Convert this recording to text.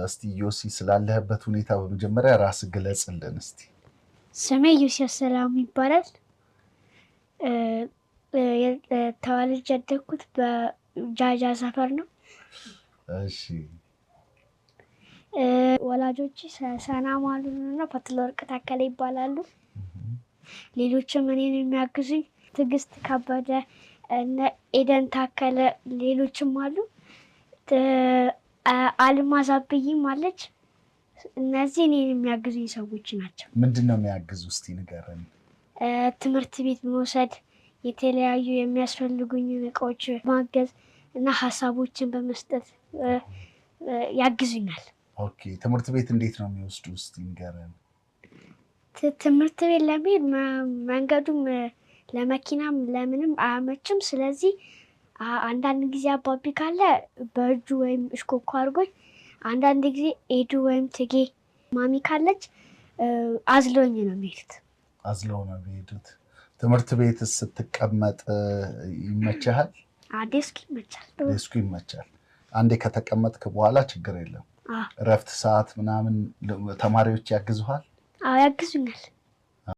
እስቲ ዮሲ ስላለህበት ሁኔታ በመጀመሪያ ራስ ግለጽልን እስቲ። ስሜ ዮሲ ሰላም ይባላል። ተወልጄ ያደግኩት በጃጃ ሰፈር ነው። እሺ ወላጆቼ ሰላም አሉና ፈትለወርቅ ታከለ ይባላሉ። ሌሎችም እኔን የሚያግዙኝ ትዕግስት ከበደ እና ኤደን ታከለ ሌሎችም አሉ። አልማዝ አብይም አለች። እነዚህ እኔን የሚያግዙኝ ሰዎች ናቸው። ምንድነው የሚያግዙ እስቲ ንገረን። ትምህርት ቤት መውሰድ፣ የተለያዩ የሚያስፈልጉኝ እቃዎች ማገዝ እና ሀሳቦችን በመስጠት ያግዙኛል። ኦኬ ትምህርት ቤት እንዴት ነው የሚወስዱ እስቲ ንገረን። ትምህርት ቤት ለመሄድ መንገዱም ለመኪናም ለምንም አያመችም። ስለዚህ አንዳንድ ጊዜ አባቢ ካለ በእጁ ወይም እሽኮኮ አድርጎኝ፣ አንዳንድ ጊዜ ኤዱ ወይም ትጌ ማሚ ካለች አዝለውኝ ነው የሚሄዱት። አዝለው ነው የሚሄዱት። ትምህርት ቤት ስትቀመጥ ይመችሃል? ዴስኩ ይመቻል። ዴስኩ ይመቻል። አንዴ ከተቀመጥክ በኋላ ችግር የለም። እረፍት ሰዓት ምናምን ተማሪዎች ያግዙሃል? አዎ ያግዙኛል።